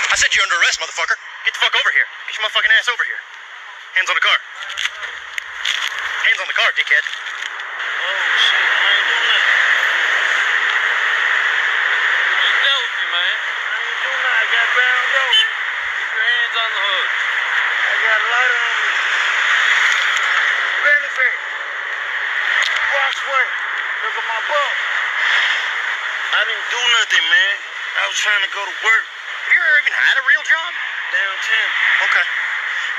I said you're under arrest, motherfucker. Get the fuck over here. Get your motherfucking ass over here. Hands on the car. Hands on the car, dickhead. Oh, shit. I ain't doing nothing. Just dealt with you, man. I ain't doing nothing. I got bound over. Keep your hands on the hood. I got a lighter on me. Benefit. Wash away. Look at my bum. I didn't do nothing, man. I was trying to go to work. Have you ever even had a real job? Downtown. Okay.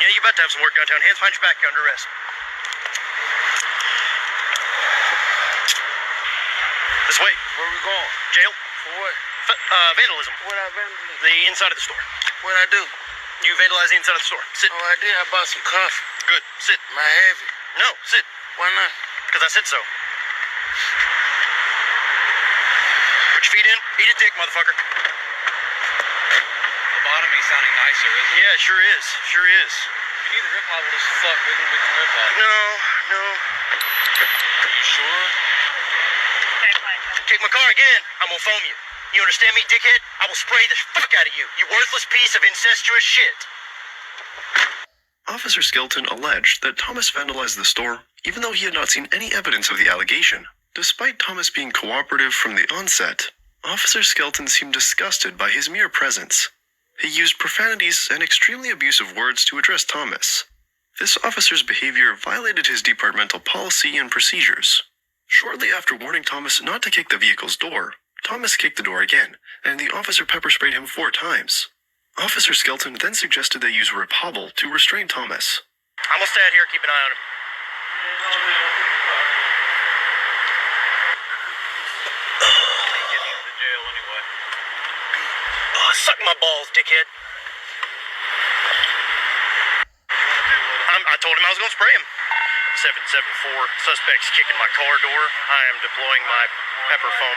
Yeah, you about to have some work downtown. Hands behind your back, you're under arrest. This way. Where we going? Jail. For what? Vandalism. What I vandalized? The inside of the store. What I do? You vandalized the inside of the store. Sit. Oh, I did. I bought some coffee. Good. Sit. My heavy. No, sit. Why not? Because I said so. Put your feet in. Eat a dick, motherfucker. Lobotomy sounding nicer, isn't it? Yeah, sure is. Sure is. If you need the rip hobble as fuck, we can rip hobble. No. Are you sure? Take my car again, I'm gonna foam you. You understand me, dickhead? I will spray the fuck out of you, you worthless piece of incestuous shit. Officer Skelton alleged that Thomas vandalized the store, even though he had not seen any evidence of the allegation. Despite Thomas being cooperative from the onset, Officer Skelton seemed disgusted by his mere presence. He used profanities and extremely abusive words to address Thomas. This officer's behavior violated his departmental policy and procedures. Shortly after warning Thomas not to kick the vehicle's door, Thomas kicked the door again, and the officer pepper sprayed him 4 times. Officer Skelton then suggested they use Rip Hobble to restrain Thomas. I'm gonna stay out here, keep an eye on him. Getting into jail anyway. Oh, suck my balls, dickhead. I told him I was gonna spray him. 774, suspects kicking my car door. I am deploying my pepper foam.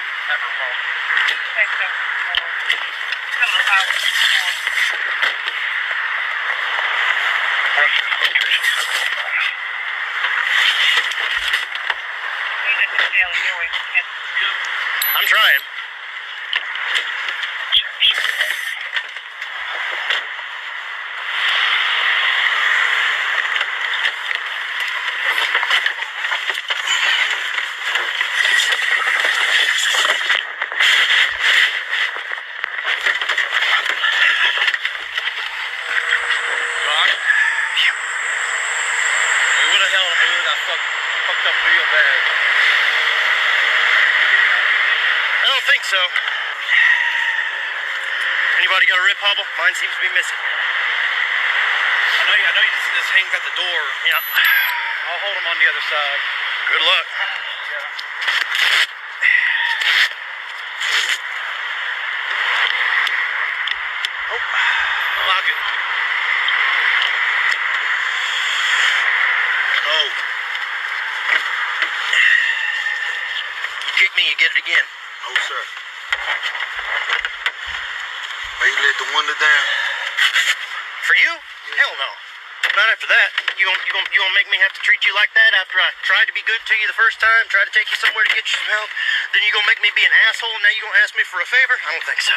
I'm trying. Fucked up real bad. I don't think so. Anybody got a Rip Hobble? Mine seems to be missing. I know you just hangs at the door. Yeah. I'll hold him on the other side. Good luck. Oh, lock it. No. You kick me, you get it again. No, sir. May you let the window down? For you? Hell no. Not after that. You gonna make me have to treat you like that after I tried to be good to you the first time, tried to take you somewhere to get you some help? Then you gonna make me be an asshole and now you gonna ask me for a favor? I don't think so.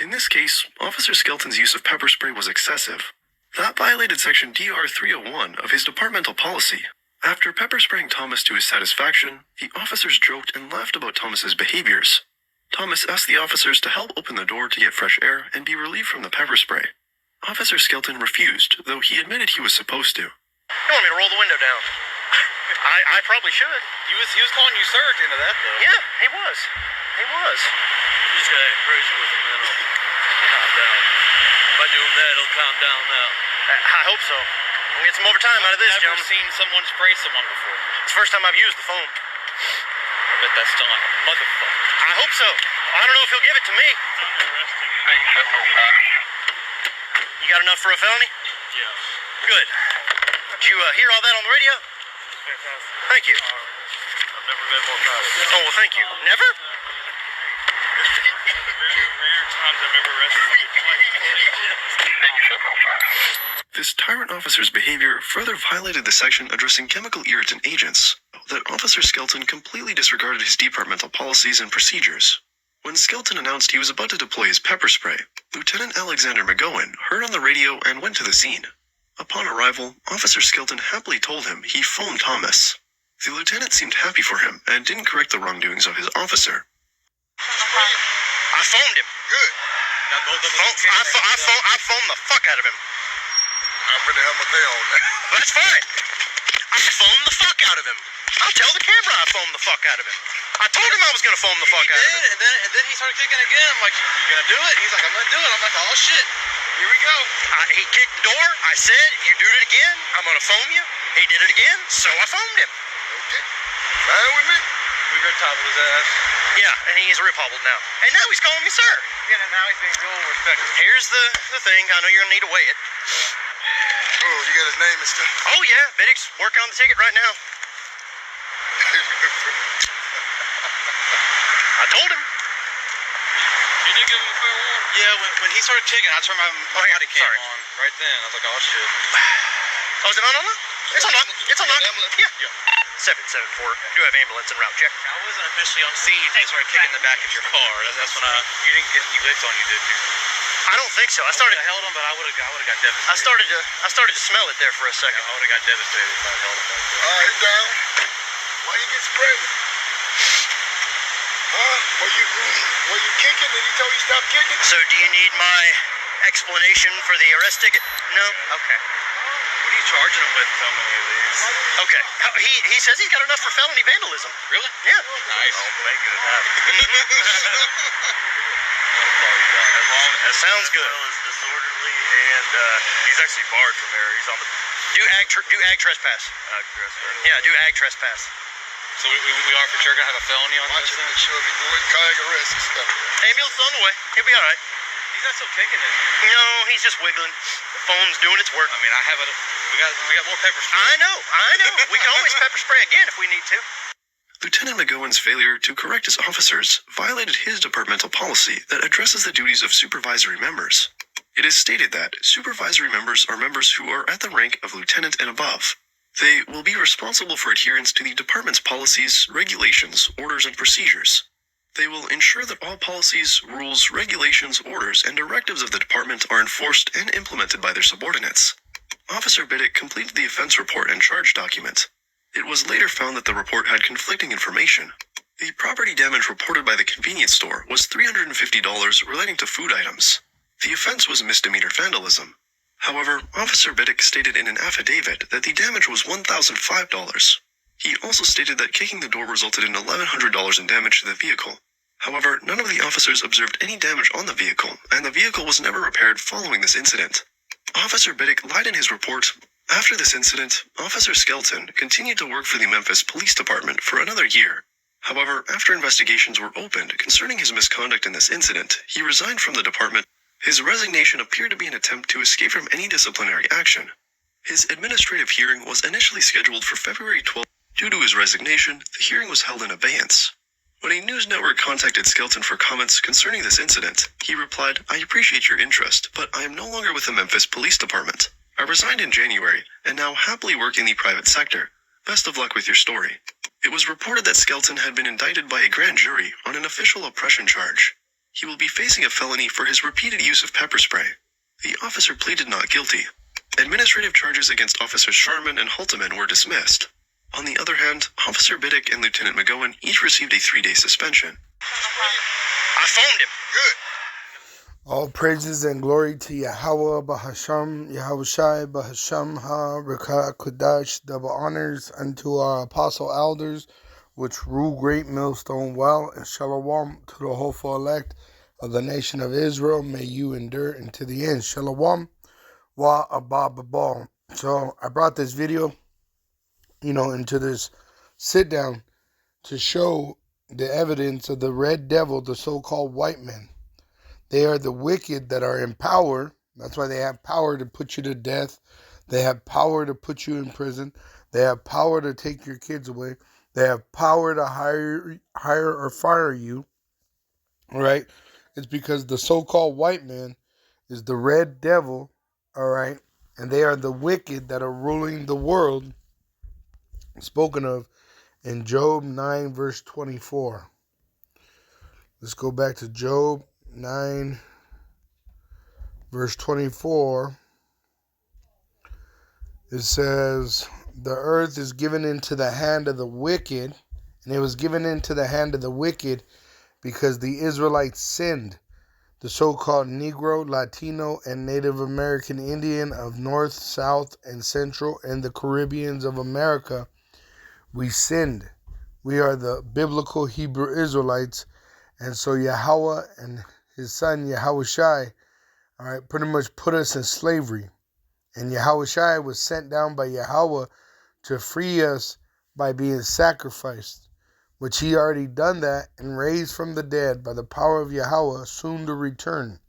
In this case, Officer Skelton's use of pepper spray was excessive. That violated Section DR 301 of his departmental policy. After pepper spraying Thomas to his satisfaction, the officers joked and laughed about Thomas's behaviors. Thomas asked the officers to help open the door to get fresh air and be relieved from the pepper spray. Officer Skelton refused, though he admitted he was supposed to. You want me to roll the window down? I probably should. He was calling you sir at the end of that, though. Yeah, he was. He was. You just gotta act crazy with him, then it'll calm down. By doing that, it'll calm down now. I hope so. We'll get some overtime out of this, I've never gentlemen. seen someone spray someone before. It's the first time I've used the foam. I bet that's still like a motherfucker. I hope so. I don't know if he'll give it to me. You got enough for a felony? Yeah. Good. Did you hear all that on the radio? Fantastic. Thank you. I've never been more proud of you. Oh, well, thank you. Never? It's one of the very rare times I've ever arrested you. This tyrant officer's behavior further violated the section addressing chemical irritant agents, that Officer Skelton completely disregarded his departmental policies and procedures. When Skelton announced he was about to deploy his pepper spray, Lieutenant Alexander McGowan heard on the radio and went to the scene. Upon arrival, Officer Skelton happily told him he phoned Thomas. The lieutenant seemed happy for him and didn't correct the wrongdoings of his officer. I phoned him. Good. I phoned the fuck out of him. I'm gonna have my day on that. That's fine. I phoned the fuck out of him. I'll tell the camera I phoned the fuck out of him. I told him I was gonna phone the fuck out of him. And then he started kicking again. I'm like, you gonna do it? He's like, I'm gonna do it. I'm like, oh shit, here we go. He kicked the door. I said, you do it again, I'm gonna phone you. He did it again, so I phoned him. Okay. Fine with me. We ripped hobbled his ass. Yeah, and he's rip hobbled now. And now he's calling me sir. Yeah, and now he's being real respectful. Here's the thing. I know you're gonna need to weigh it. Oh, you got his name and stuff? Oh yeah, Biddick's working on the ticket right now. I told him. You did give him a fair warning? Yeah, when he started kicking, I turned my body cam on right then. I was like, oh shit. Oh, is it on? It's on. It's on. Yeah. 774. Do have ambulance en route. Check. I wasn't officially on scene. You started kicking the back of your car. That's when you didn't get any licks on you, did you? I don't think so. I would have held him, but I would have got devastated. I started to smell it there for a second. I would have got devastated if I held him back there. All right, down. Why you get sprayed? Huh? Were you kicking? Did he tell you stop kicking? So do you need my explanation for the arrest ticket? No? Okay. What are you charging him with? How many of these? Okay. He says he's got enough for felony vandalism. Really? Yeah. Nice. Oh, thank you. That sounds good. Is disorderly, and he's actually barred from there. He's on the Do ag trespass. Yeah, do ag trespass. So we are for sure gonna have a felony on Watch this. it, make sure if you're doing kayak arrest and stuff. Ambulance is on the way. He'll be all right. He's not still kicking it. No, he's just wiggling. The phone's doing its work. I mean, I have it. We got more pepper spray. I know. We can always pepper spray again if we need to. Lieutenant McGowan's failure to correct his officers violated his departmental policy that addresses the duties of supervisory members. It is stated that supervisory members are members who are at the rank of lieutenant and above. They will be responsible for adherence to the department's policies, regulations, orders, and procedures. They will ensure that all policies, rules, regulations, orders, and directives of the department are enforced and implemented by their subordinates. Officer Biddick completed the offense report and charge document. It was later found that the report had conflicting information. The property damage reported by the convenience store was $350 relating to food items. The offense was misdemeanor vandalism. However, Officer Biddick stated in an affidavit that the damage was $1,005. He also stated that kicking the door resulted in $1,100 in damage to the vehicle. However, none of the officers observed any damage on the vehicle, and the vehicle was never repaired following this incident. Officer Biddick lied in his report. After this incident, Officer Skelton continued to work for the Memphis Police Department for another year. However, after investigations were opened concerning his misconduct in this incident, he resigned from the department. His resignation appeared to be an attempt to escape from any disciplinary action. His administrative hearing was initially scheduled for February 12th. Due to his resignation, the hearing was held in abeyance. When a news network contacted Skelton for comments concerning this incident, he replied, "I appreciate your interest, but I am no longer with the Memphis Police Department. I resigned in January, and now happily work in the private sector. Best of luck with your story." It was reported that Skelton had been indicted by a grand jury on an official oppression charge. He will be facing a felony for his repeated use of pepper spray. The officer pleaded not guilty. Administrative charges against Officers Sharman and Halteman were dismissed. On the other hand, Officer Biddick and Lieutenant McGowan each received a 3-day suspension. I phoned him. Good. All praises and glory to Yahweh Bahasham, Yahushai Bahasham Ha Rekha Kodash. Double honors unto our apostle elders, which rule great millstone well, and shalom to the hopeful elect of the nation of Israel. May you endure unto the end. Shalom wa abba babal. So I brought this video, into this sit down to show the evidence of the red devil, the so-called white men. They are the wicked that are in power. That's why they have power to put you to death. They have power to put you in prison. They have power to take your kids away. They have power to hire or fire you. All right? It's because the so-called white man is the red devil. All right? And they are the wicked that are ruling the world, spoken of in Job 9, verse 24. Let's go back to Job 9, verse 24. It says, the earth is given into the hand of the wicked, and it was given into the hand of the wicked because the Israelites sinned. The so-called Negro, Latino, and Native American Indian of North, South, and Central, and the Caribbeans of America, we sinned. We are the biblical Hebrew Israelites, and so Yahweh and his son Yahushai, all right, pretty much put us in slavery. And Yahushai was sent down by Yahweh to free us by being sacrificed, which he already done that and raised from the dead by the power of Yahweh, soon to return.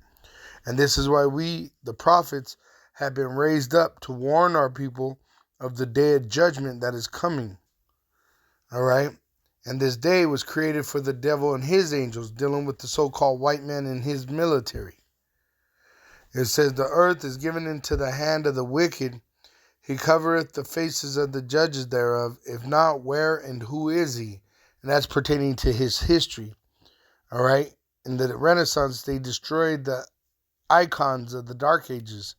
And this is why we, the prophets, have been raised up to warn our people of the day of judgment that is coming. All right? And this day was created for the devil and his angels, dealing with the so-called white man and his military. It says, the earth is given into the hand of the wicked. He covereth the faces of the judges thereof. If not, where and who is he? And that's pertaining to his history. All right? In the Renaissance, they destroyed the icons of the Dark Ages,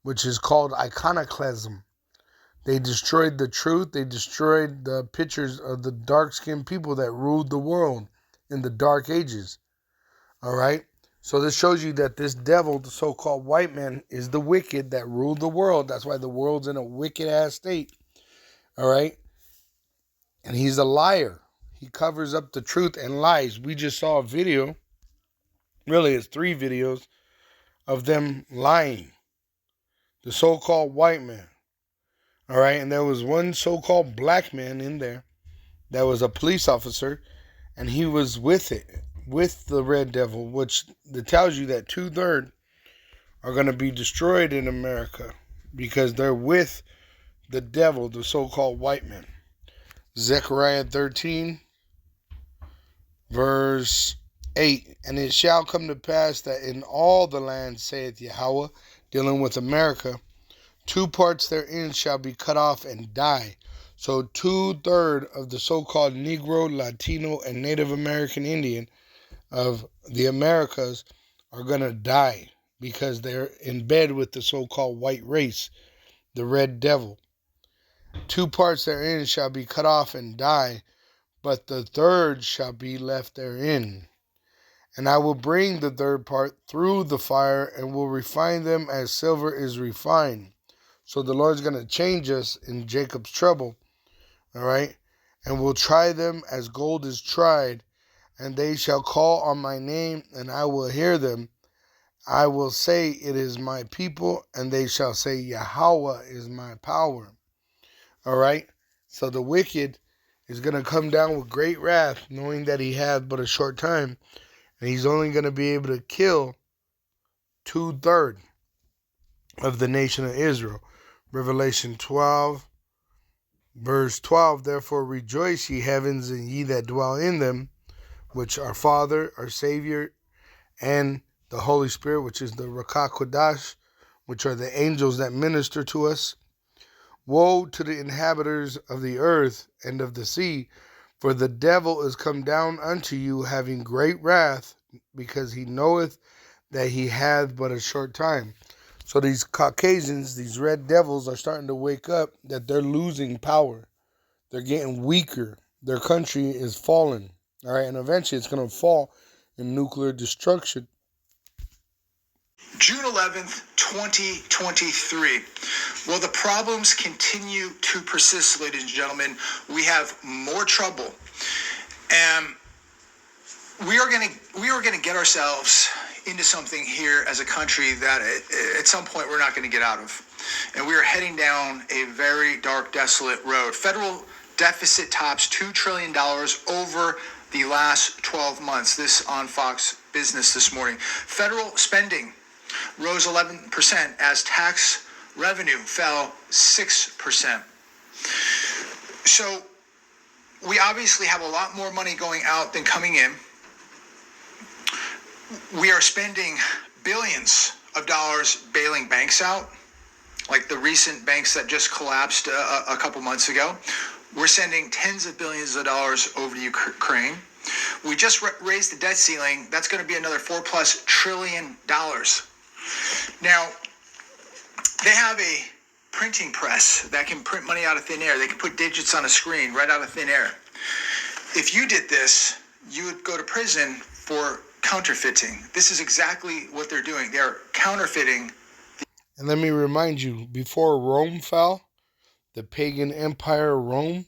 which is called iconoclasm. They destroyed the truth. They destroyed the pictures of the dark-skinned people that ruled the world in the Dark Ages. All right? So this shows you that this devil, the so-called white man, is the wicked that ruled the world. That's why the world's in a wicked-ass state. All right? And he's a liar. He covers up the truth and lies. We just saw a video. Really, it's 3 videos of them lying. The so-called white man. All right? And there was one so-called black man in there that was a police officer. And he was with it. With the red devil, which tells you that 2/3 are going to be destroyed in America because they're with the devil, the so-called white man. Zechariah 13, verse 8. And it shall come to pass that in all the land, saith Yahweh, dealing with America, 2 parts therein shall be cut off and die. So 2/3 of the so-called Negro, Latino, and Native American Indian of the Americas are going to die because they're in bed with the so-called white race, the red devil. 2 parts therein shall be cut off and die, but the 3rd shall be left therein. And I will bring the 3rd part through the fire and will refine them as silver is refined. So the Lord's going to change us in Jacob's trouble, all right? And will try them as gold is tried. And they shall call on my name, and I will hear them. I will say, it is my people, and they shall say, Yahweh is my power. All right? So the wicked is going to come down with great wrath, knowing that he had but a short time, and he's only going to be able to kill 2/3 of the nation of Israel. Revelation 12, verse 12, therefore rejoice, ye heavens, and ye that dwell in them, which our Father, our Savior, and the Holy Spirit, which is the Rakah Kodash, which are the angels that minister to us. Woe to the inhabitants of the earth and of the sea, for the devil is come down unto you, having great wrath, because he knoweth that he hath but a short time. So these Caucasians, these red devils, are starting to wake up that they're losing power. They're getting weaker. Their country is falling. All right, and eventually it's going to fall in nuclear destruction. June 11th, 2023. Well, the problems continue to persist, ladies and gentlemen. We have more trouble. And we are going to get ourselves into something here as a country that at some point we're not going to get out of. And we are heading down a very dark, desolate road. Federal deficit tops $2 trillion over the last 12 months. This on Fox Business this morning. Federal spending rose 11% as tax revenue fell 6%. So we obviously have a lot more money going out than coming in. We are spending billions of dollars bailing banks out, like the recent banks that just collapsed a couple months ago. We're sending tens of billions of dollars over to Ukraine. We just raised the debt ceiling. That's going to be another $4+ trillion. Now, they have a printing press that can print money out of thin air. They can put digits on a screen right out of thin air. If you did this, you would go to prison for counterfeiting. This is exactly what they're doing. They're counterfeiting. And let me remind you, before Rome fell, the pagan empire of Rome,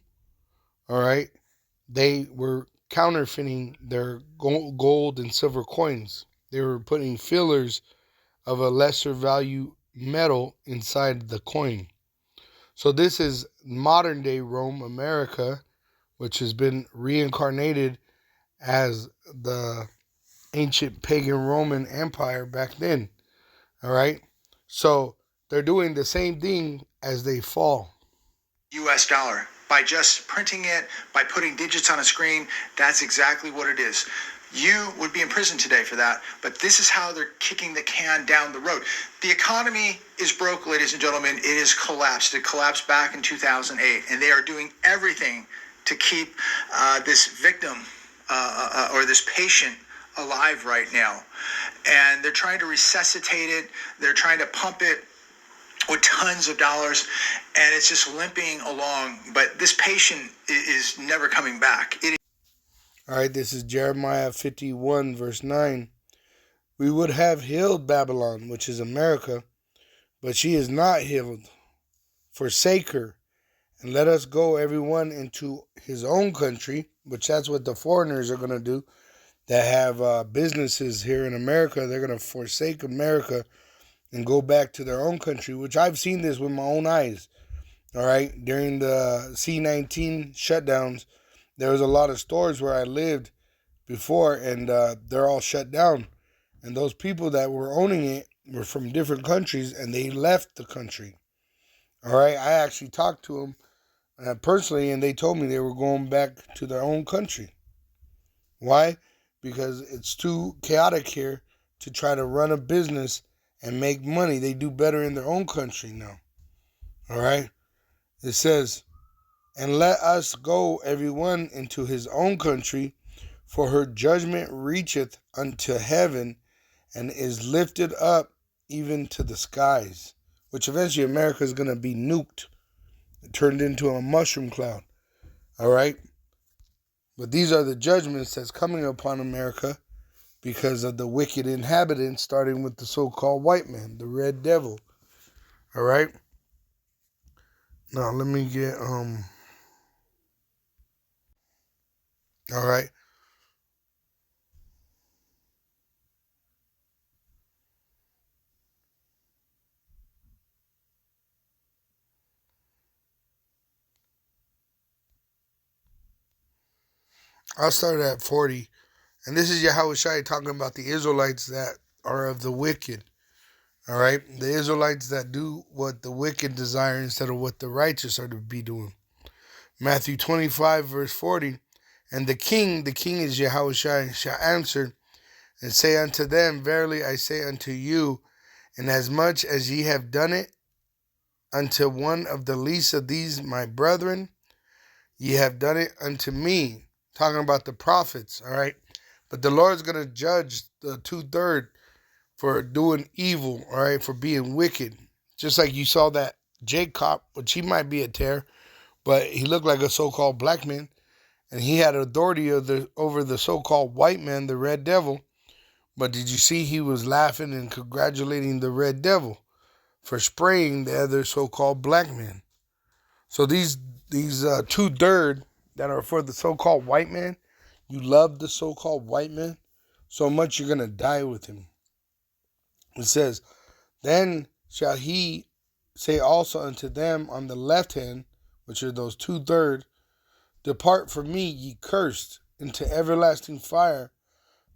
all right, they were counterfeiting their gold and silver coins. They were putting fillers of a lesser value metal inside the coin. So this is modern day Rome, America, which has been reincarnated as the ancient pagan Roman Empire back then. All right. So they're doing the same thing as they fall. US dollar. By just printing it, by putting digits on a screen, that's exactly what it is. You would be in prison today for that, but this is how they're kicking the can down the road. The economy is broke, ladies and gentlemen. It is collapsed. It collapsed back in 2008, and they are doing everything to keep this victim or this patient alive right now. And they're trying to resuscitate it. They're trying to pump it with tons of dollars, and it's just limping along. But this patient is never coming back. All right, this is Jeremiah 51, verse 9. We would have healed Babylon, which is America, but she is not healed. Forsake her, and let us go everyone into his own country, which that's what the foreigners are going to do that have businesses here in America. They're going to forsake America and go back to their own country, which I've seen this with my own eyes. All right, during the C-19 shutdowns, there was a lot of stores where I lived before, and they're all shut down. And those people that were owning it were from different countries, and they left the country. All right, I actually talked to them personally, and they told me they were going back to their own country. Why? Because it's too chaotic here to try to run a business and make money. They do better in their own country now. All right? It says, and let us go everyone into his own country, for her judgment reacheth unto heaven, and is lifted up even to the skies. Which eventually America is going to be nuked, turned into a mushroom cloud. All right? But these are the judgments that's coming upon America because of the wicked inhabitants, starting with the so-called white man, the red devil. All right? Now, let me get, all right. I'll start at 40. And this is Yahushua talking about the Israelites that are of the wicked. All right? The Israelites that do what the wicked desire instead of what the righteous are to be doing. Matthew 25, verse 40. And the king is Yahushua, shall answer and say unto them, verily I say unto you, inasmuch as ye have done it unto one of the least of these my brethren, ye have done it unto me. Talking about the prophets, all right? But the Lord's going to judge the 2/3 for doing evil, all right, for being wicked. Just like you saw that Jacob, which he might be a tear, but he looked like a so-called black man, and he had authority over the so-called white man, the red devil. But did you see he was laughing and congratulating the red devil for spraying the other so-called black man? So these 2/3 that are for the so-called white man, you love the so-called white man so much you're going to die with him. It says, then shall he say also unto them on the left hand, which are those 2/3, depart from me, ye cursed, into everlasting fire,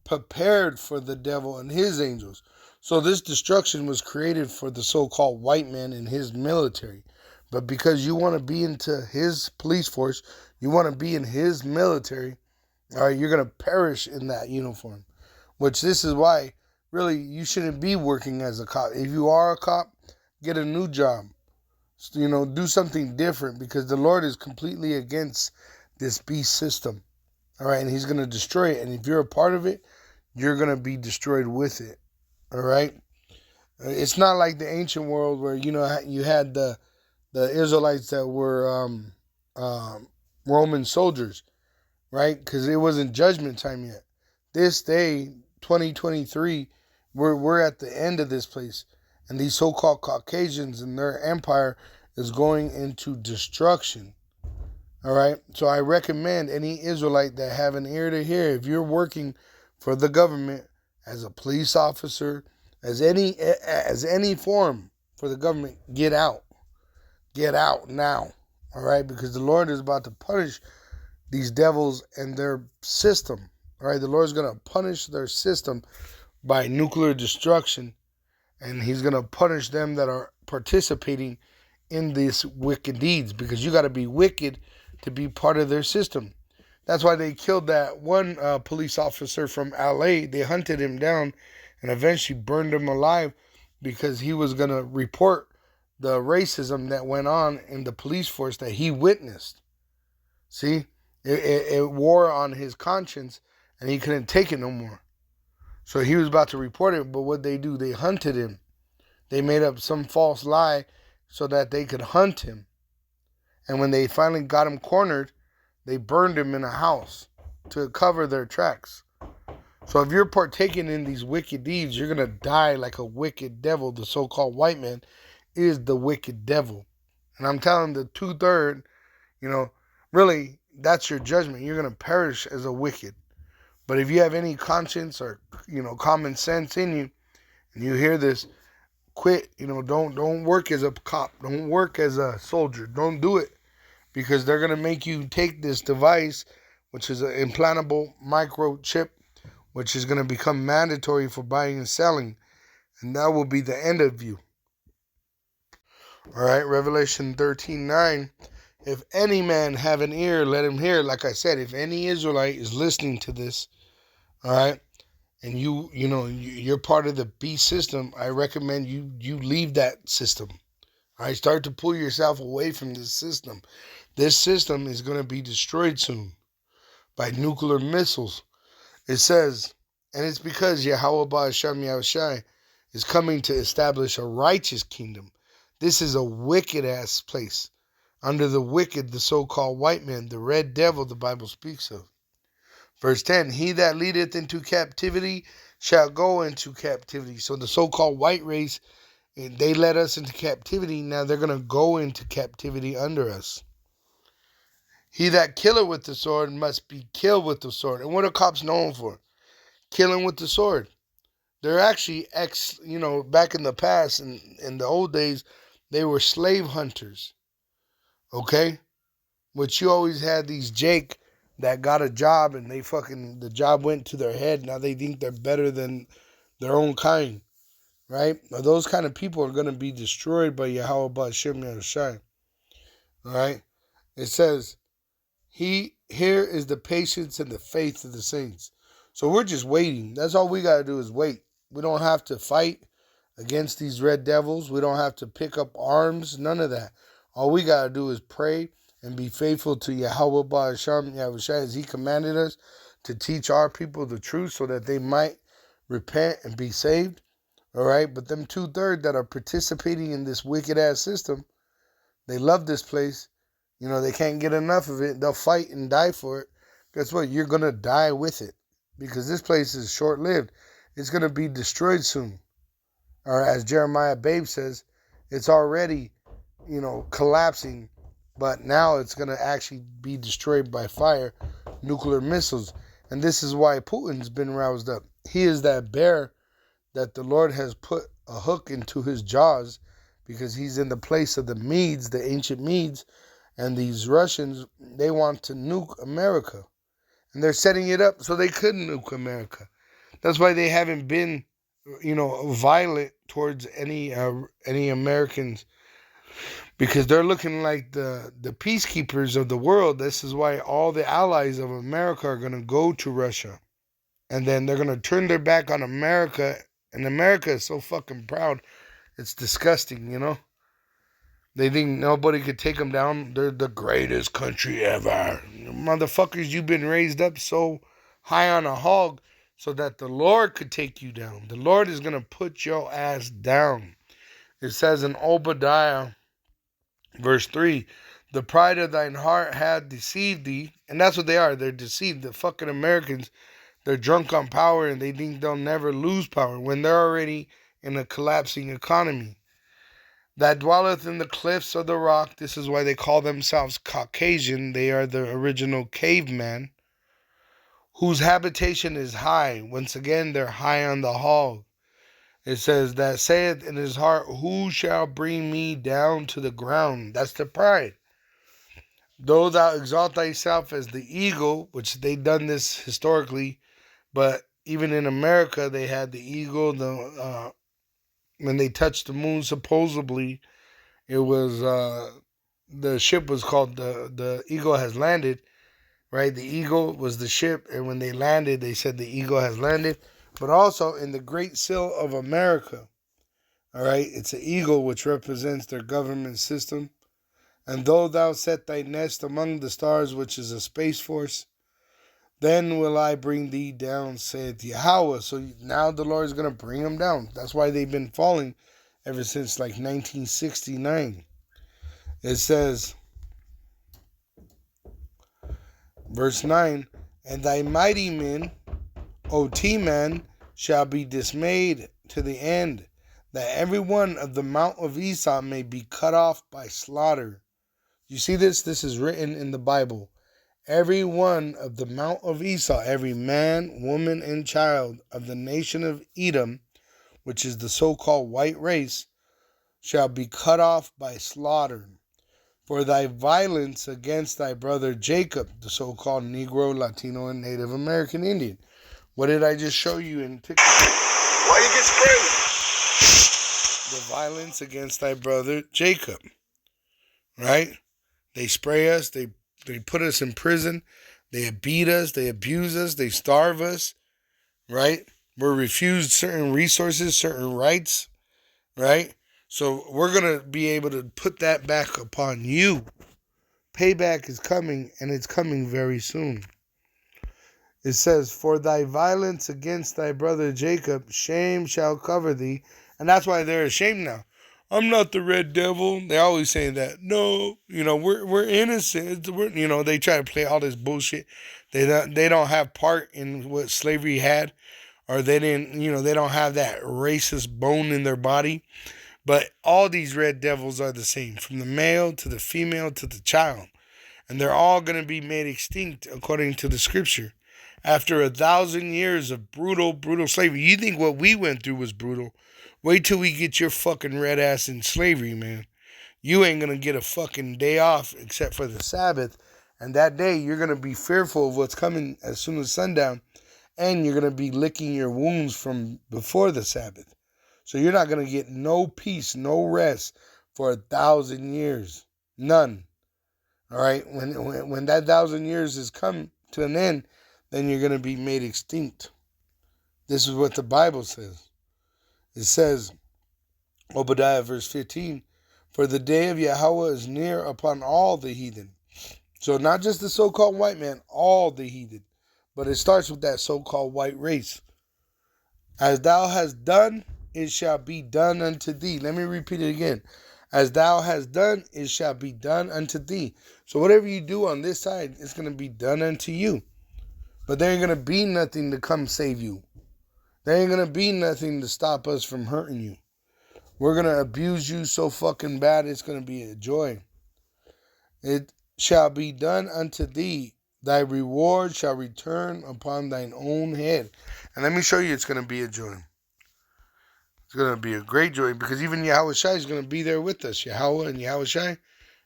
prepared for the devil and his angels. So this destruction was created for the so-called white man and his military. But because you want to be into his police force, you want to be in his military, all right, you're going to perish in that uniform. Which this is why, really, you shouldn't be working as a cop. If you are a cop, get a new job. You know, do something different, because the Lord is completely against this beast system. All right, and he's going to destroy it. And if you're a part of it, you're going to be destroyed with it. All right? It's not like the ancient world where, you had the Israelites that were Roman soldiers, right? Because it wasn't judgment time yet. This day, 2023, we're at the end of this place. And these so-called Caucasians and their empire is going into destruction. All right? So I recommend any Israelite that have an ear to hear, if you're working for the government as a police officer, as any form for the government, get out. Get out now. All right? Because the Lord is about to punish these devils and their system. All right? The Lord is going to punish their system by nuclear destruction. And he's going to punish them that are participating in these wicked deeds. Because you got to be wicked to be part of their system. That's why they killed that one police officer from LA. They hunted him down and eventually burned him alive because he was going to report the racism that went on in the police force that he witnessed. See, it wore on his conscience and he couldn't take it no more. So he was about to report it, but what they do, they hunted him. They made up some false lie so that they could hunt him. And when they finally got him cornered, they burned him in a house to cover their tracks. So if you're partaking in these wicked deeds, you're going to die like a wicked devil. The so-called white man is the wicked devil. And I'm telling the 2/3, really, that's your judgment. You're going to perish as a wicked. But if you have any conscience or, common sense in you, and you hear this, quit. Don't work as a cop. Don't work as a soldier. Don't do it. Because they're going to make you take this device, which is an implantable microchip, which is going to become mandatory for buying and selling. And that will be the end of you. All right, Revelation 13:9. If any man have an ear, let him hear. Like I said, if any Israelite is listening to this, all right, and you're part of the beast system, I recommend you leave that system. All right, start to pull yourself away from this system. This system is going to be destroyed soon by nuclear missiles. It says, and it's because Yahweh Ba'Hashem Yahushai is coming to establish a righteous kingdom. This is a wicked-ass place. Under the wicked, the so-called white man, the red devil the Bible speaks of. Verse 10, he that leadeth into captivity shall go into captivity. So the so-called white race, they led us into captivity. Now they're going to go into captivity under us. He that killeth with the sword must be killed with the sword. And what are cops known for? Killing with the sword. They're actually back in the past, in the old days, they were slave hunters. Okay? But you always had these Jake that got a job and the job went to their head. Now they think they're better than their own kind. Right? Now those kind of people are going to be destroyed by Yahweh Ba'Hashem Yahushai. All right? It says, here is the patience and the faith of the saints. So we're just waiting. That's all we got to do is wait. We don't have to fight against these red devils. We don't have to pick up arms. None of that. All we got to do is pray and be faithful to Yahweh Ba'Hashem Yahushai as he commanded us to teach our people the truth so that they might repent and be saved. All right? But them 2/3 that are participating in this wicked-ass system, they love this place. They can't get enough of it. They'll fight and die for it. Guess what? You're going to die with it. Because this place is short-lived. It's going to be destroyed soon. Or as Jeremiah Babe says, it's already, collapsing. But now it's going to actually be destroyed by fire, nuclear missiles. And this is why Putin's been roused up. He is that bear that the Lord has put a hook into his jaws because he's in the place of the Medes, the ancient Medes. And these Russians, they want to nuke America. And they're setting it up so they could nuke America. That's why they haven't been, violent towards any Americans. Because they're looking like the peacekeepers of the world. This is why all the allies of America are going to go to Russia. And then they're going to turn their back on America. And America is so fucking proud. It's disgusting, They think nobody could take them down. They're the greatest country ever. Motherfuckers, you've been raised up so high on a hog so that the Lord could take you down. The Lord is going to put your ass down. It says in Obadiah, verse 3, the pride of thine heart hath deceived thee. And that's what they are. They're deceived. The fucking Americans, they're drunk on power and they think they'll never lose power when they're already in a collapsing economy. That dwelleth in the cliffs of the rock. This is why they call themselves Caucasian. They are the original caveman, whose habitation is high. Once again, they're high on the hog. It says, that saith in his heart, who shall bring me down to the ground? That's the pride. Though thou exalt thyself as the eagle, which they done this historically, but even in America, they had the eagle. When they touched the moon, supposedly, it was the ship was called the Eagle has landed, right? The Eagle was the ship, and when they landed, they said the Eagle has landed. But also in the Great Seal of America, all right, it's an eagle which represents their government system. And though thou set thy nest among the stars, which is a space force, then will I bring thee down, saith Yahweh. So now the Lord is going to bring them down. That's why they've been falling ever since like 1969. It says, verse 9, and thy mighty men, O T-man, shall be dismayed to the end, that every one of the mount of Esau may be cut off by slaughter. You see this? This is written in the Bible. Every one of the mount of Esau, every man, woman, and child of the nation of Edom, which is the so-called white race, shall be cut off by slaughter. For thy violence against thy brother Jacob, the so-called Negro, Latino, and Native American Indian. What did I just show you in TikTok? Why you get sprayed? The violence against thy brother Jacob. Right? They spray us. They put us in prison. They beat us. They abuse us. They starve us. Right? We're refused certain resources, certain rights. Right? So we're going to be able to put that back upon you. Payback is coming, and it's coming very soon. It says, for thy violence against thy brother Jacob, shame shall cover thee. And that's why they're ashamed now. I'm not the red devil. They always say that. No, we're innocent. They try to play all this bullshit. They don't have part in what slavery had, or they didn't, they don't have that racist bone in their body. But all these red devils are the same, from the male to the female to the child. And they're all going to be made extinct according to the scripture. After 1,000 years of brutal slavery. You think what we went through was brutal? Wait till we get your fucking red ass in slavery, man. You ain't going to get a fucking day off except for the Sabbath. And that day, you're going to be fearful of what's coming as soon as sundown. And you're going to be licking your wounds from before the Sabbath. So you're not going to get no peace, no rest for 1,000 years. None. All right? When that 1,000 years has come to an end, then you're going to be made extinct. This is what the Bible says. It says, Obadiah verse 15, for the day of Yahweh is near upon all the heathen. So not just the so-called white man, all the heathen. But it starts with that so-called white race. As thou hast done, it shall be done unto thee. Let me repeat it again. As thou hast done, it shall be done unto thee. So whatever you do on this side, it's going to be done unto you. But there ain't going to be nothing to come save you. There ain't going to be nothing to stop us from hurting you. We're going to abuse you so fucking bad, it's going to be a joy. It shall be done unto thee. Thy reward shall return upon thine own head. And let me show you, it's going to be a joy. It's going to be a great joy, because even Yahweh Shai is going to be there with us. Yahweh and Yahweh Shai,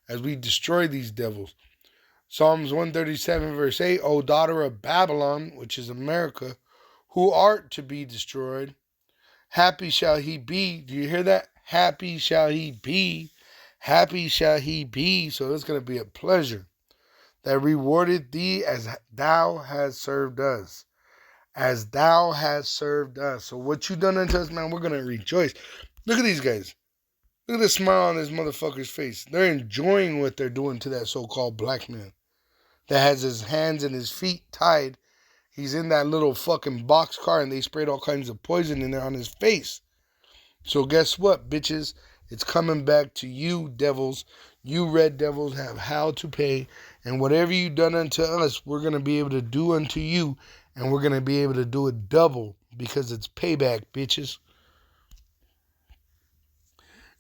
as we destroy these devils. Psalms 137 verse 8, O daughter of Babylon, which is America, who art to be destroyed, happy shall he be. Do you hear that? Happy shall he be. Happy shall he be. So it's going to be a pleasure. That rewarded thee as thou hast served us. As thou hast served us. So what you done unto us, man, we're going to rejoice. Look at these guys. Look at the smile on this motherfucker's face. They're enjoying what they're doing to that so-called black man that has his hands and his feet tied. He's in that little fucking boxcar and they sprayed all kinds of poison in there on his face. So guess what, bitches? It's coming back to you, devils. You red devils have how to pay. And whatever you done unto us, we're going to be able to do unto you. And we're going to be able to do it double because it's payback, bitches.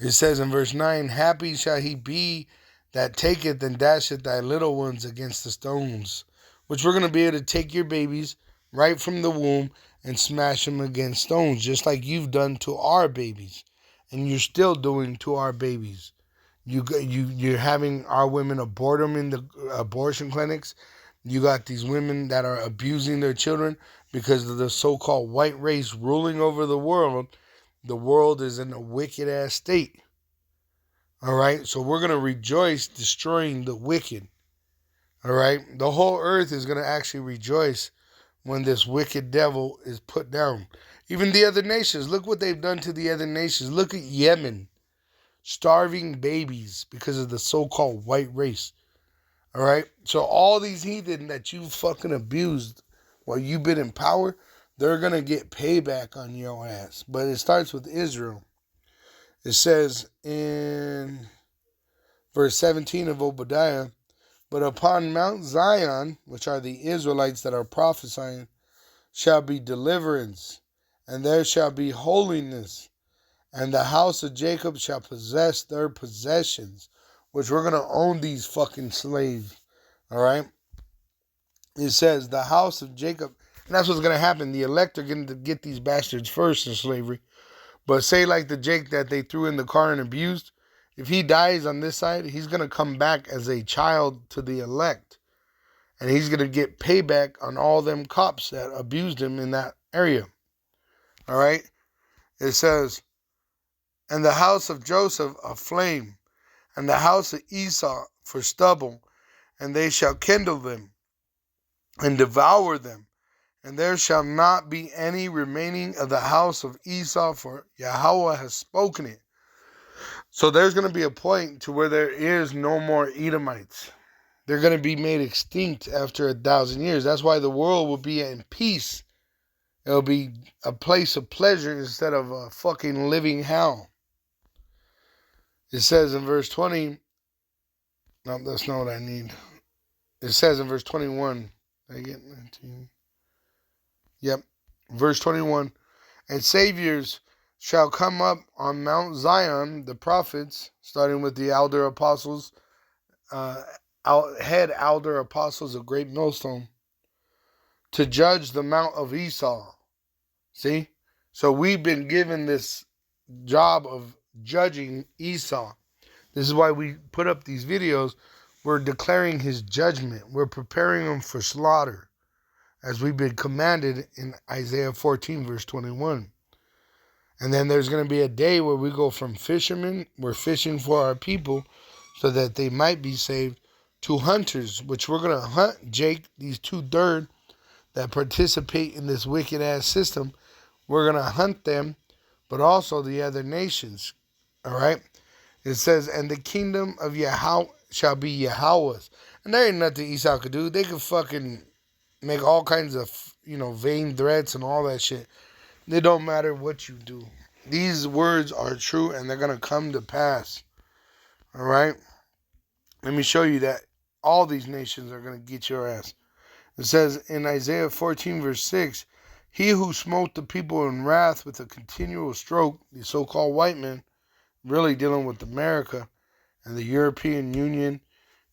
It says in verse 9, happy shall he be that taketh and dasheth thy little ones against the stones. Which we're going to be able to take your babies right from the womb and smash them against stones, just like you've done to our babies. And you're still doing to our babies. You're having our women abort them in the abortion clinics. You got these women that are abusing their children because of the so-called white race ruling over the world. The world is in a wicked-ass state. All right? So we're going to rejoice destroying the wicked. All right? The whole earth is going to actually rejoice when this wicked devil is put down. Even the other nations. Look what they've done to the other nations. Look at Yemen. Starving babies because of the so-called white race. All right? So all these heathen that you fucking abused while you've been in power, they're going to get payback on your ass. But it starts with Israel. It says in verse 17 of Obadiah, but upon Mount Zion, which are the Israelites that are prophesying, shall be deliverance, and there shall be holiness, and the house of Jacob shall possess their possessions, which we're going to own these fucking slaves. All right? It says the house of Jacob, and that's what's going to happen. The elect are going to get these bastards first in slavery. But say like the Jake that they threw in the car and abused, if he dies on this side, he's going to come back as a child to the elect. And he's going to get payback on all them cops that abused him in that area. All right? It says, and the house of Joseph a flame, and the house of Esau for stubble, and they shall kindle them and devour them. And there shall not be any remaining of the house of Esau, for Yahweh has spoken it. So there's going to be a point to where there is no more Edomites. They're going to be made extinct after 1,000 years. That's why the world will be in peace. It'll be a place of pleasure instead of a fucking living hell. It says in verse 20, no, that's not what I need. It says in verse 21, did I get 19? Yep, verse 21, and saviors shall come up on Mount Zion, the prophets, starting with the elder apostles, head elder apostles of great millstone, to judge the mount of Esau. See? So we've been given this job of judging Esau. This is why we put up these videos. We're declaring his judgment. We're preparing him for slaughter, as we've been commanded in Isaiah 14, verse 21. And then there's going to be a day where we go from fishermen, we're fishing for our people so that they might be saved, to hunters, which we're going to hunt Jake, these 2/3 that participate in this wicked-ass system. We're going to hunt them, but also the other nations. All right? It says, and the kingdom of Yahweh shall be Yahweh's. And there ain't nothing Esau could do. They could fucking make all kinds of, vain threats and all that shit. It don't matter what you do. These words are true and they're going to come to pass. All right? Let me show you that all these nations are going to get your ass. It says in Isaiah 14, verse 6, he who smote the people in wrath with a continual stroke, the so-called white man, really dealing with America and the European Union,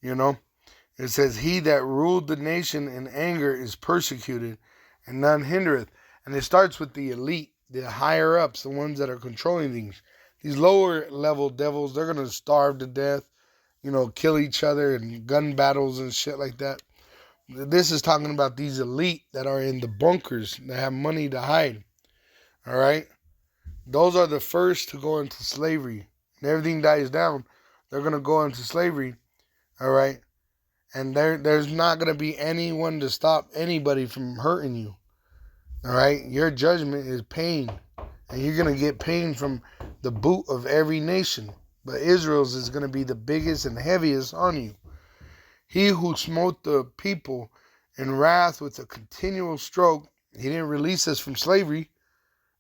It says, he that ruled the nation in anger is persecuted, and none hindereth. And it starts with the elite, the higher ups, the ones that are controlling things. These lower level devils, they're going to starve to death, kill each other in gun battles and shit like that. This is talking about these elite that are in the bunkers, that have money to hide. All right? Those are the first to go into slavery. When everything dies down, they're going to go into slavery. All right? And there's not going to be anyone to stop anybody from hurting you. All right? Your judgment is pain. And you're going to get pain from the boot of every nation. but Israel's is going to be the biggest and heaviest on you. He who smote the people in wrath with a continual stroke, he didn't release us from slavery,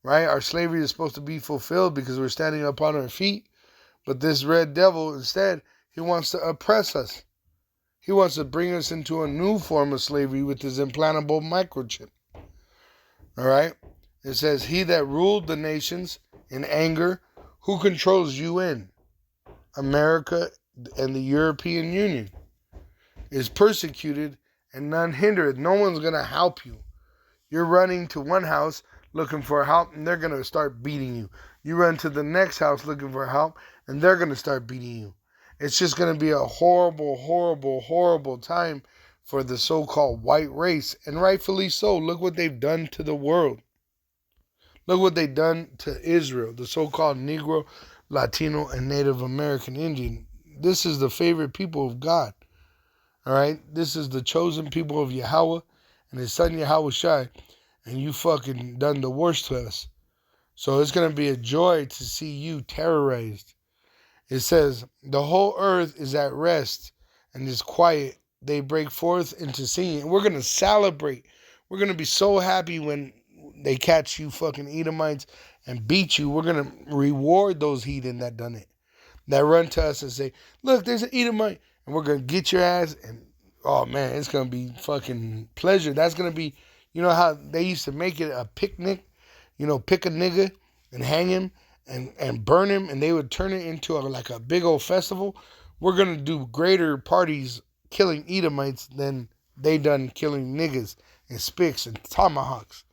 right? Our slavery is supposed to be fulfilled because we're standing up on our feet. But this red devil, instead, he wants to oppress us. He wants to bring us into a new form of slavery with his implantable microchip. All right? It says, he that ruled the nations in anger, who controls UN, America, and the European Union, is persecuted and none hindereth. No one's going to help you. You're running to one house looking for help, and they're going to start beating you. You run to the next house looking for help, and they're going to start beating you. It's just going to be a horrible, horrible, horrible time for the so-called white race, and rightfully so. Look what they've done to the world. Look what they've done to Israel, the so-called Negro, Latino, and Native American Indian. This is the favorite people of God. All right? This is the chosen people of Yahweh and his son Yahweh Shai, and you fucking done the worst to us. So it's going to be a joy to see you terrorized. It says, the whole earth is at rest and is quiet. They break forth into singing. We're going to celebrate. We're going to be so happy when they catch you fucking Edomites and beat you. We're going to reward those heathen that done it, that run to us and say, look, there's an Edomite, and we're going to get your ass. And, oh, man, it's going to be fucking pleasure. That's going to be, you know how they used to make it a picnic? You know, pick a nigga and hang him and burn him, and they would turn it into like a big old festival. We're going to do greater parties killing Edomites than they done killing niggas and spicks and tomahawks.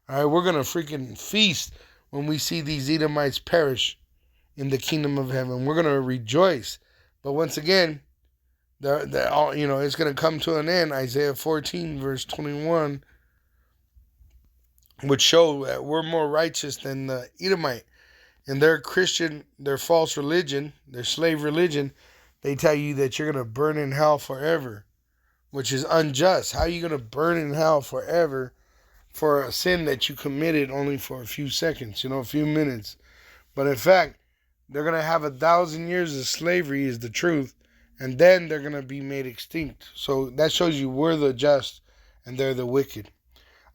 All right, we're going to freaking feast when we see these Edomites perish in the kingdom of heaven. We're going to rejoice. But once again, they're all, you know, it's going to come to an end. Isaiah 14, verse 21, would show that we're more righteous than the Edomite. In their Christian, their false religion, their slave religion, they tell you that you're going to burn in hell forever, which is unjust. How are you going to burn in hell forever for a sin that you committed only for a few seconds, a few minutes? But in fact, they're going to have 1,000 years of slavery is the truth, and then they're going to be made extinct. So that shows you we're the just and they're the wicked.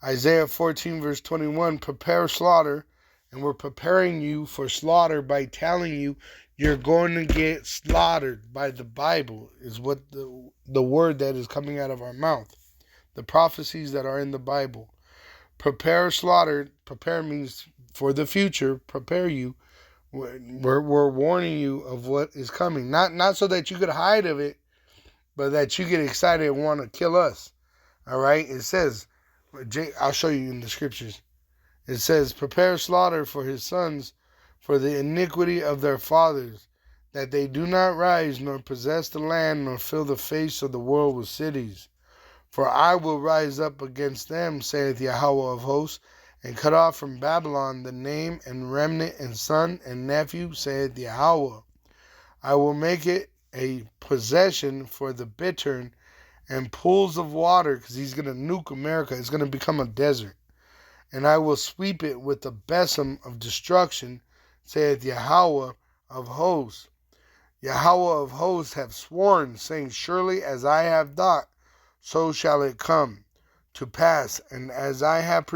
Isaiah 14, verse 21, prepare slaughter. And we're preparing you for slaughter by telling you you're going to get slaughtered by the Bible, is what the word that is coming out of our mouth. The prophecies that are in the Bible. Prepare slaughter. Prepare means for the future. Prepare you. We're warning you of what is coming. Not so that you could hide of it, but that you get excited and want to kill us. All right? It says, I'll show you in the scriptures. It says, prepare slaughter for his sons, for the iniquity of their fathers, that they do not rise, nor possess the land, nor fill the face of the world with cities. For I will rise up against them, saith Yahweh of hosts, and cut off from Babylon the name and remnant and son and nephew, saith Yahweh. I will make it a possession for the bittern and pools of water, because he's going to nuke America. It's going to become a desert. And I will sweep it with the besom of destruction, saith Yahweh of hosts. Yahweh of hosts have sworn, saying, surely as I have thought, so shall it come to pass. And as I have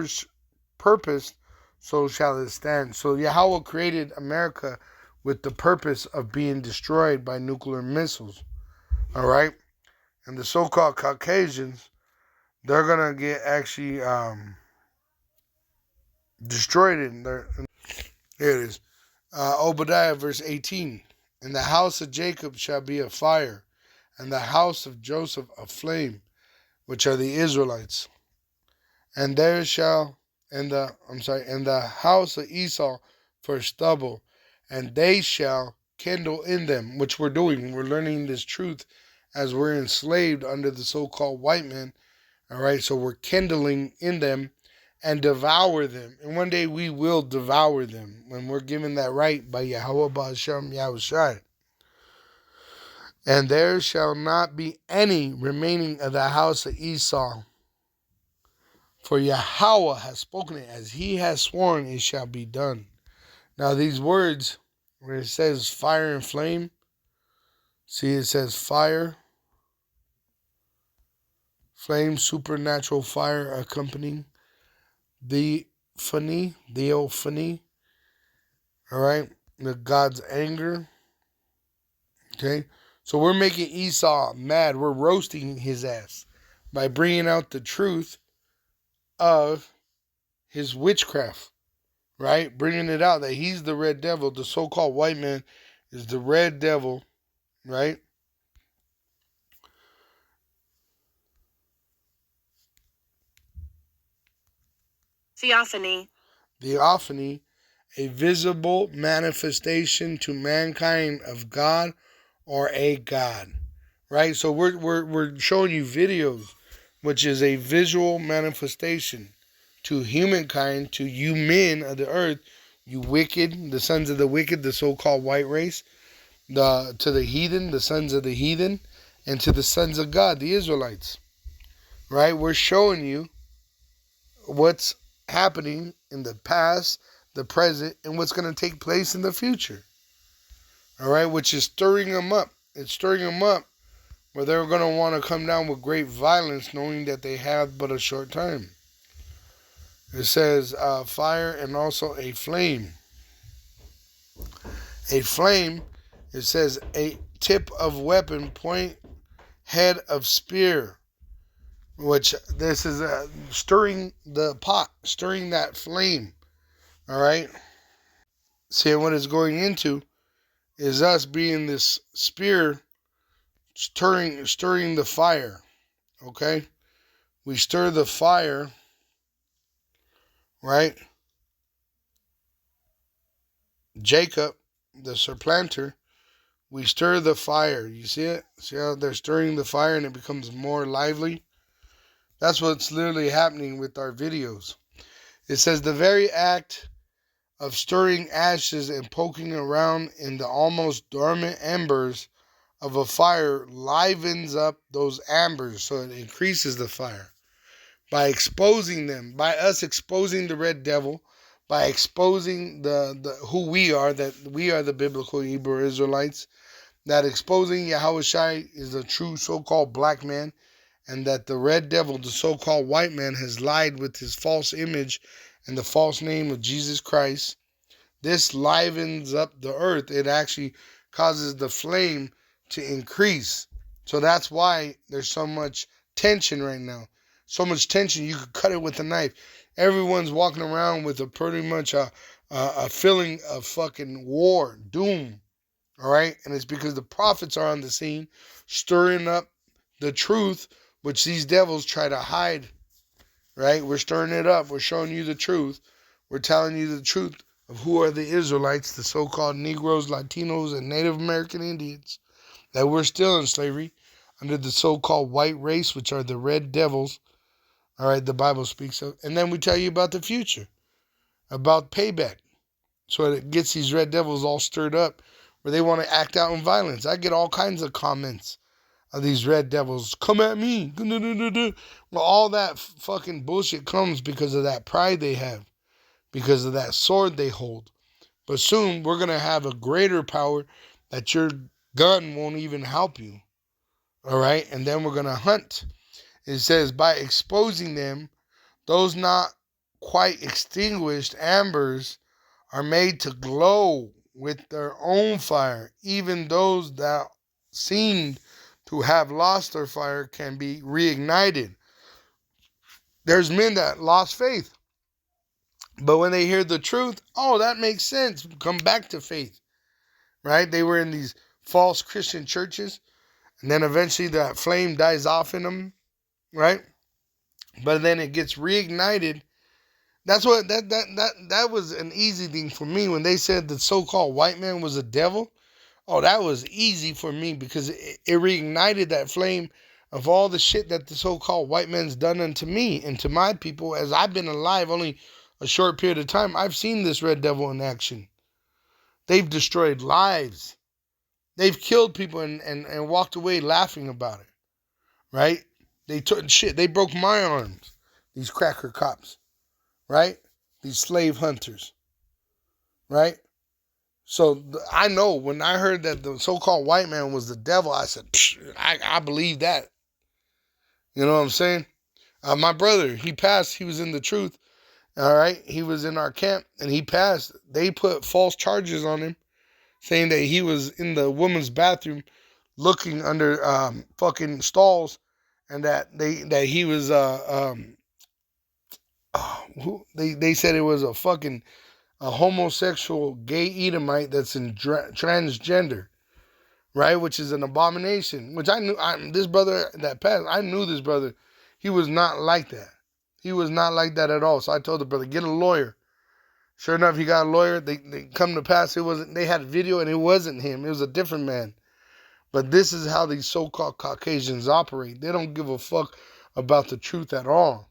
purposed, so shall it stand. So Yahweh created America with the purpose of being destroyed by nuclear missiles. All right? And the so-called Caucasians, they're going to get actually destroyed in there. Here it is. Obadiah verse 18. And the house of Jacob shall be a fire, and the house of Joseph a flame, which are the Israelites. And there shall and the house of Esau for stubble, and they shall kindle in them, which we're doing. We're learning this truth as we're enslaved under the so-called white man. All right, so we're kindling in them and devour them. And one day we will devour them when we're given that right by Yahweh Ba'ashem Yahushai. And there shall not be any remaining of the house of Esau. For Yahweh has spoken it, as he has sworn it shall be done. Now these words where it says fire and flame. See, it says fire, flame, supernatural fire accompanying theophany, all right, the God's anger, okay? So we're making Esau mad. We're roasting his ass by bringing out the truth of his witchcraft, right? Bringing it out that he's the red devil. The so-called white man is the red devil, right? Theophany. Theophany, a visible manifestation to mankind of God or a God, right? So we're showing you videos, which is a visual manifestation to humankind, to you men of the earth, you wicked, the sons of the wicked, the so-called white race, to the heathen, the sons of the heathen, and to the sons of God, the Israelites, right? We're showing you what's happening in the past, the present, and what's going to take place in the future. All right, which is stirring them up. It's stirring them up where they're going to want to come down with great violence, knowing that they have but a short time. It says fire and also a flame. A flame, it says a tip of weapon, point, head of spear. Which this is stirring the pot, stirring that flame. All right. See, what it's going into is us being this spear, stirring the fire. Okay, we stir the fire, right? Jacob, the supplanter, we stir the fire. You see it? See how they're stirring the fire and it becomes more lively? That's what's literally happening with our videos. It says the very act of stirring ashes and poking around in the almost dormant embers of a fire livens up those embers, so it increases the fire. By exposing them, by us exposing the red devil, by exposing the who we are, that we are the biblical Hebrew Israelites, that exposing Yahushua is a true so-called black man, and that the red devil, the so-called white man, has lied with his false image and the false name of Jesus Christ. This livens up the earth. It actually causes the flame to increase. So that's why there's so much tension right now. So much tension, you could cut it with a knife. Everyone's walking around with a pretty much a feeling of fucking war, doom. All right? And it's because the prophets are on the scene, stirring up the truth, which these devils try to hide. Right? We're stirring it up. We're showing you the truth. We're telling you the truth of who are the Israelites, the so-called Negroes, Latinos, and Native American Indians, that we're still in slavery under the so-called white race, which are the red devils. All right, the Bible speaks of. And then we tell you about the future, about payback. So it gets these red devils all stirred up where they want to act out in violence. I get all kinds of comments of these red devils. Come at me. Well, all that fucking bullshit comes because of that pride they have, because of that sword they hold. But soon we're going to have a greater power that your gun won't even help you. All right? And then we're going to hunt. It says, by exposing them, those not quite extinguished embers are made to glow with their own fire. Even those that seemed to have lost their fire can be reignited. There's men that lost faith. But when they hear the truth, oh, that makes sense. Come back to faith. Right? They were in these false Christian churches. And then eventually that flame dies off in them. Right? But then it gets reignited. That's what that was an easy thing for me when they said the so-called white man was a devil. Oh, that was easy for me because it reignited that flame of all the shit that the so-called white man's done unto me and to my people. As I've been alive only a short period of time, I've seen this red devil in action. They've destroyed lives. They've killed people and walked away laughing about it. Right? They took shit. They broke my arms. These cracker cops. Right? These slave hunters. Right? So I know when I heard that the so-called white man was the devil, I said, I believe that. You know what I'm saying? My brother, he passed. He was in the truth. All right. He was in our camp and he passed. They put false charges on him, saying that he was in the woman's bathroom looking under fucking stalls, and that he was they said it was a homosexual gay Edomite that's in transgender, right? Which is an abomination. Which I knew. This brother that passed, I knew this brother. He was not like that. He was not like that at all. So I told the brother, get a lawyer. Sure enough, he got a lawyer. They come to pass. It wasn't. They had a video, and it wasn't him. It was a different man. But this is how these so-called Caucasians operate. They don't give a fuck about the truth at all.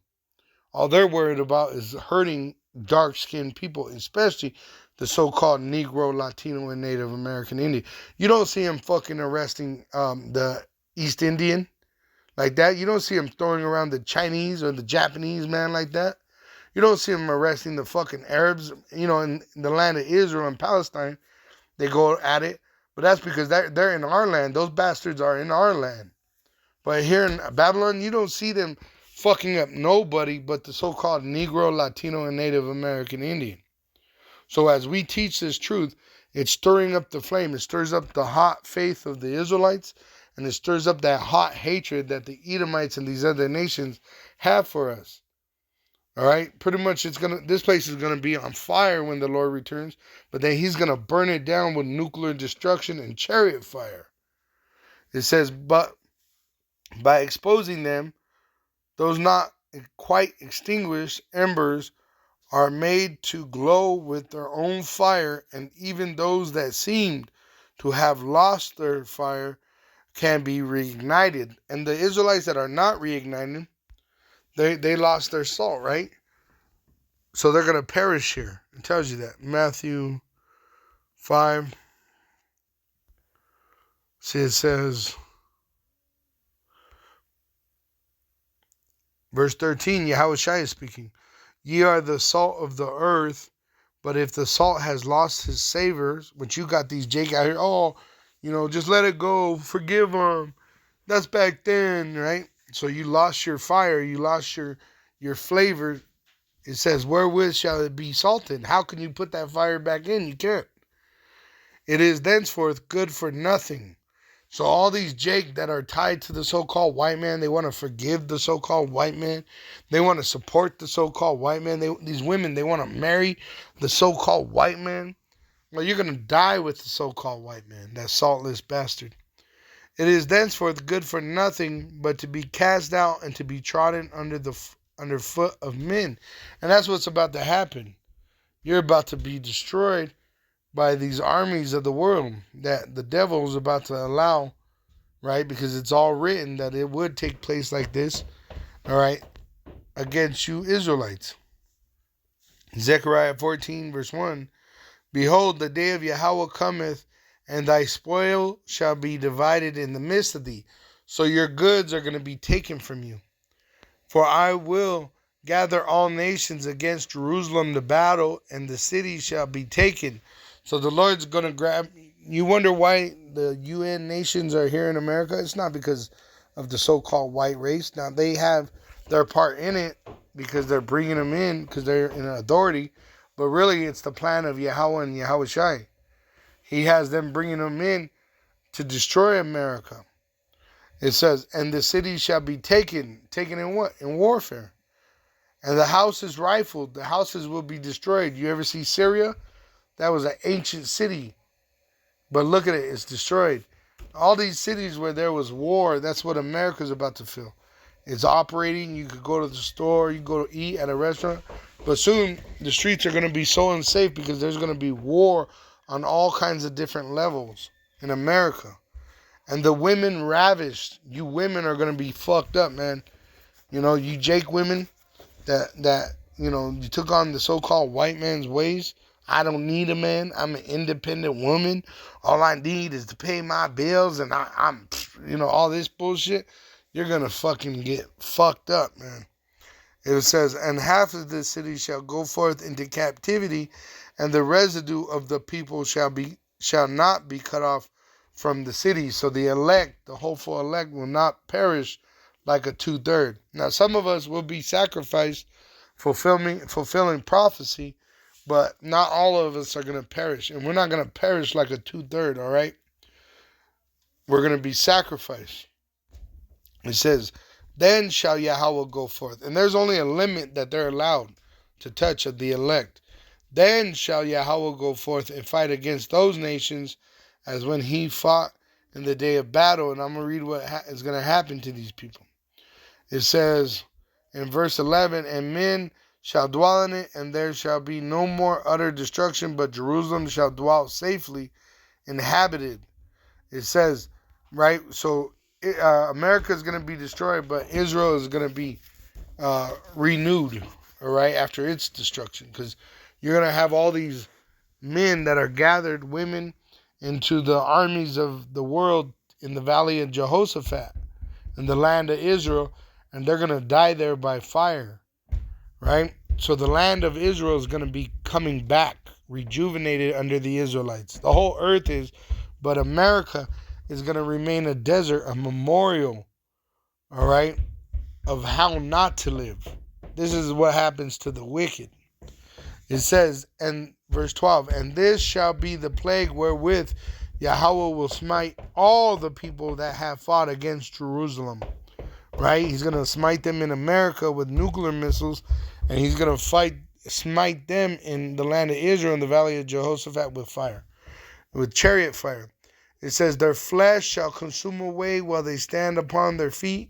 All they're worried about is hurting dark-skinned people, especially the so-called Negro, Latino, and Native American Indian. You don't see them fucking arresting the East Indian like that. You don't see them throwing around the Chinese or the Japanese man like that. You don't see them arresting the fucking Arabs, in the land of Israel and Palestine. They go at it. But that's because they're in our land. Those bastards are in our land. But here in Babylon, you don't see them fucking up nobody but the so-called Negro, Latino, and Native American Indian. So as we teach this truth, it's stirring up the flame. It stirs up the hot faith of the Israelites, and it stirs up that hot hatred that the Edomites and these other nations have for us. All right, pretty much this place is gonna be on fire when the Lord returns, but then he's gonna burn it down with nuclear destruction and chariot fire. It says, but by exposing them, those not quite extinguished embers are made to glow with their own fire, and even those that seemed to have lost their fire can be reignited. And the Israelites that are not reignited, they lost their salt, right? So they're going to perish here. It tells you that. Matthew 5. See, it says, verse 13, Yahushua is speaking. Ye are the salt of the earth, but if the salt has lost his savors, which you got these Jake out here, just let it go, forgive them. That's back then, right? So you lost your fire, you lost your flavor. It says, wherewith shall it be salted? How can you put that fire back in? You can't. It is thenceforth good for nothing. So all these Jake that are tied to the so-called white man, they want to forgive the so-called white man. They want to support the so-called white man. These women, they want to marry the so-called white man. Well, you're going to die with the so-called white man, that saltless bastard. It is thenceforth good for nothing but to be cast out and to be trodden underfoot of men. And that's what's about to happen. You're about to be destroyed by these armies of the world that the devil is about to allow, right? Because it's all written that it would take place like this, all right, against you Israelites. Zechariah 14, verse 1, behold, the day of Yahweh cometh, and thy spoil shall be divided in the midst of thee. So your goods are going to be taken from you. For I will gather all nations against Jerusalem to battle, and the city shall be taken. So the Lord's going to grab. You wonder why the UN nations are here in America? It's not because of the so-called white race. Now, they have their part in it because they're bringing them in because they're in authority. But really, it's the plan of Yahweh and Yahushua. He has them bringing them in to destroy America. It says, and the city shall be taken. Taken in what? In warfare. And the houses rifled. The houses will be destroyed. You ever see Syria? That was an ancient city. But look at it. It's destroyed. All these cities where there was war, that's what America's about to feel. It's operating. You could go to the store. You go to eat at a restaurant. But soon, the streets are going to be so unsafe because there's going to be war on all kinds of different levels in America. And the women ravished. You women are going to be fucked up, man. You Jake women that you took on the so-called white man's ways. I don't need a man. I'm an independent woman. All I need is to pay my bills, and I'm all this bullshit. You're going to fucking get fucked up, man. It says, and half of the city shall go forth into captivity, and the residue of the people shall not be cut off from the city. So the elect, the hopeful elect, will not perish like a 2/3. Now, some of us will be sacrificed, fulfilling prophecy, but not all of us are going to perish. And we're not going to perish like a 2/3, all right? We're going to be sacrificed. It says, then shall Yahweh go forth. And there's only a limit that they're allowed to touch of the elect. Then shall Yahweh go forth and fight against those nations as when he fought in the day of battle. And I'm going to read what is going to happen to these people. It says in verse 11, and men shall dwell in it, and there shall be no more utter destruction, but Jerusalem shall dwell safely, inhabited. It says, right, so America is going to be destroyed, but Israel is going to be renewed, all right, after its destruction, because you're going to have all these men that are gathered, women, into the armies of the world in the valley of Jehoshaphat, in the land of Israel, and they're going to die there by fire, right? So the land of Israel is going to be coming back, rejuvenated under the Israelites. The whole earth is, but America is going to remain a desert, a memorial, all right, of how not to live. This is what happens to the wicked. It says, and verse 12, and this shall be the plague wherewith Yahweh will smite all the people that have fought against Jerusalem. Right? He's going to smite them in America with nuclear missiles, and he's going to smite them in the land of Israel in the valley of Jehoshaphat with fire, with chariot fire. It says, their flesh shall consume away while they stand upon their feet,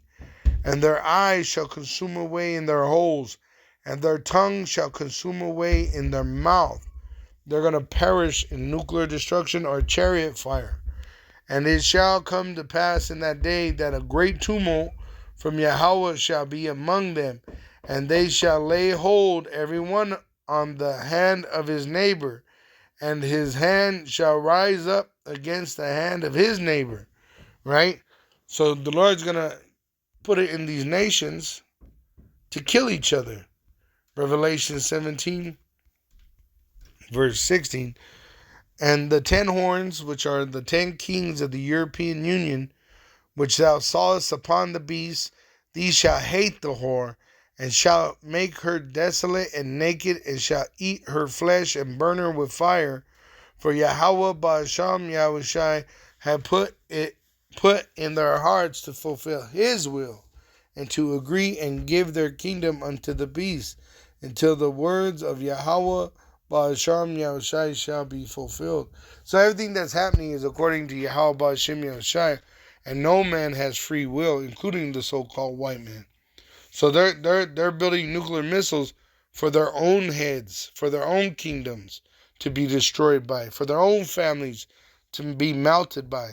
and their eyes shall consume away in their holes, and their tongue shall consume away in their mouth. They're going to perish in nuclear destruction or chariot fire. And it shall come to pass in that day that a great tumult from Yahweh shall be among them, and they shall lay hold every one on the hand of his neighbor, and his hand shall rise up against the hand of his neighbor. Right? So the Lord's going to put it in these nations to kill each other. Revelation 17, verse 16. And the 10 horns, which are the 10 kings of the European Union, which thou sawest upon the beast, these shall hate the whore, and shall make her desolate and naked, and shall eat her flesh and burn her with fire. For Yahweh Ba'asham Yahushai had put in their hearts to fulfill his will, and to agree and give their kingdom unto the beast, until the words of Yahweh Ba'asham Yahushai shall be fulfilled. So everything that's happening is according to Yahweh Ba'asham Yahushai, and no man has free will, including the so-called white man. So they're building nuclear missiles for their own heads, for their own kingdoms to be destroyed by, for their own families to be melted by.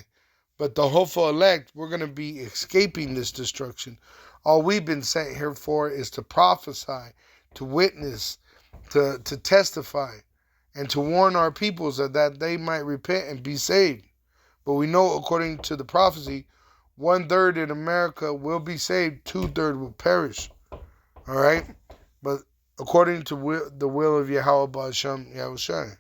But the hopeful elect, we're going to be escaping this destruction. All we've been sent here for is to prophesy, to witness, to testify, and to warn our peoples that they might repent and be saved. But we know, according to the prophecy, 1/3 in America will be saved, 2/3 will perish. All right? But according to the will of Yahweh Ba'asham Yahushai.